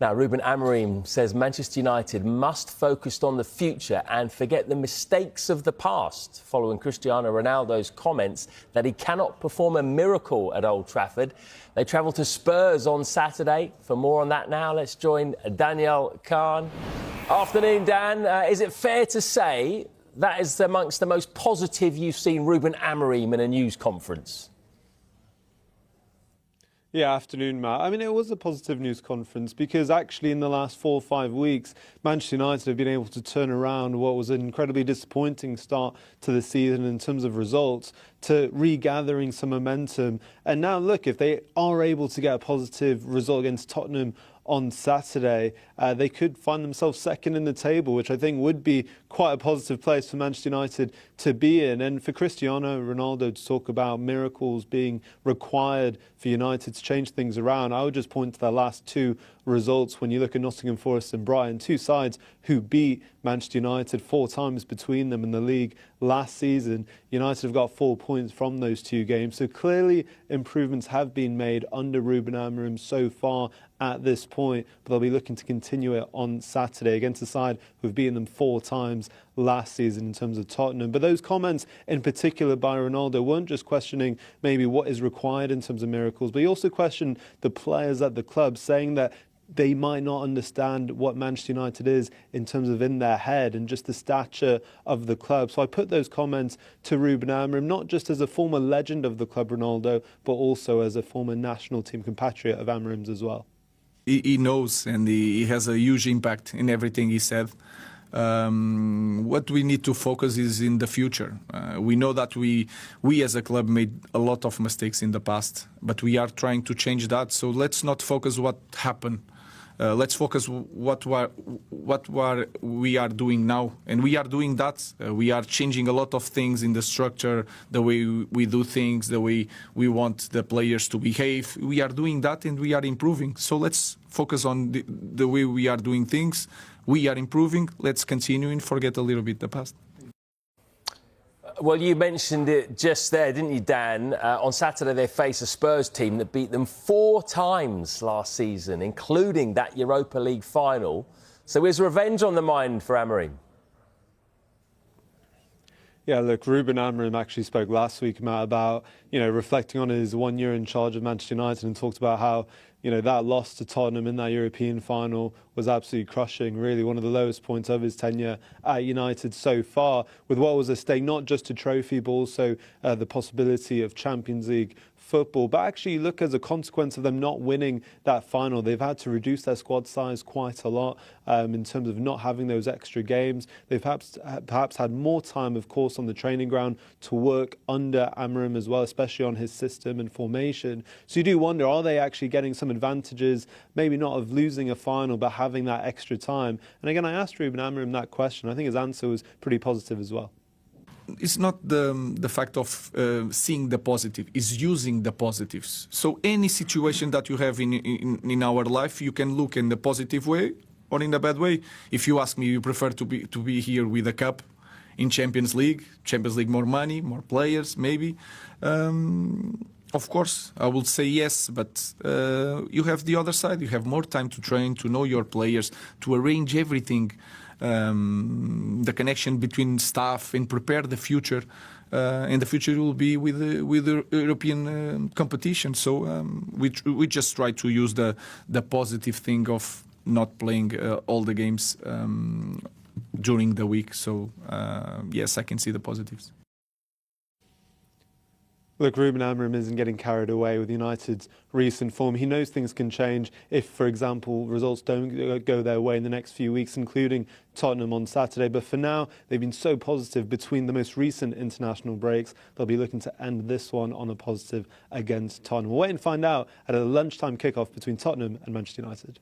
Now, Ruben Amorim says Manchester United must focus on the future and forget the mistakes of the past, following Cristiano Ronaldo's comments that he cannot perform a miracle at Old Trafford. They travel to Spurs on Saturday. For more on that now, let's join Daniel Khan. Afternoon, Dan. Is it fair to say that is amongst the most positive you've seen Ruben Amorim in a news conference? Yeah, afternoon, Matt. I mean, it was a positive news conference because actually in the last 4 or 5 weeks, Manchester United have been able to turn around what was an incredibly disappointing start to the season in terms of results to regathering some momentum. And now, look, if they are able to get a positive result against Tottenham on Saturday, they could find themselves second in the table, which I think would be quite a positive place for Manchester United to be in. And for Cristiano Ronaldo to talk about miracles being required for United to change things around, I would just point to their last 2 results. When you look at Nottingham Forest and Brighton, 2 sides who beat Manchester United 4 times between them in the league last season. United have got 4 points from those 2 games. So clearly improvements have been made under Ruben Amorim so far at this point, but they'll be looking to continue it on Saturday against a side who've beaten them 4 times last season in terms of Tottenham. But those comments in particular by Ronaldo weren't just questioning maybe what is required in terms of miracles, but he also questioned the players at the club, saying that they might not understand what Manchester United is in terms of in their head and just the stature of the club. So I put those comments to Ruben Amorim, not just as a former legend of the club, Ronaldo, but also as a former national team compatriot of Amorim's as well. He knows, and he has a huge impact in everything he said. What we need to focus is in the future. We know that we as a club made a lot of mistakes in the past, but we are trying to change that. So let's not focus what happened. Let's focus what we are doing now, and we are doing that. We are changing a lot of things in the structure, the way we do things, the way we want the players to behave. We are doing that, and we are improving. So let's focus on the way we are doing things. We are improving. Let's continue and forget a little bit the past. Well, you mentioned it just there, didn't you, Dan? On Saturday, they face a Spurs team that beat them 4 times last season, including that Europa League final. So is revenge on the mind for Amorim? Yeah, look, Ruben Amorim actually spoke last week, Matt, about, reflecting on his 1 year in charge of Manchester United and talked about how, that loss to Tottenham in that European final was absolutely crushing, really one of the lowest points of his tenure at United so far, with what was at stake, not just a trophy, but also the possibility of Champions League football. But actually, look, as a consequence of them not winning that final, they've had to reduce their squad size quite a lot in terms of not having those extra games. They've perhaps had more time, of course, on the training ground to work under Amorim as well, especially on his system and formation. So you do wonder, are they actually getting some advantages, maybe not of losing a final, but having that extra time? And again, I asked Ruben Amorim that question. I think his answer was pretty positive as well. It's not the fact of seeing the positive, it's using the positives. So any situation that you have in our life, you can look in the positive way or in the bad way. If you ask me, you prefer to be here with a cup in Champions League more money, more players, maybe. Of course, I will say yes, but you have the other side. You have more time to train, to know your players, to arrange everything. The connection between staff and prepare the future, and the future will be with the European competition. So we just try to use the positive thing of not playing all the games during the week. So yes, I can see the positives. Look, Ruben Amorim isn't getting carried away with United's recent form. He knows things can change if, for example, results don't go their way in the next few weeks, including Tottenham on Saturday. But for now, they've been so positive between the most recent international breaks. They'll be looking to end this one on a positive against Tottenham. We'll wait and find out at a lunchtime kickoff between Tottenham and Manchester United.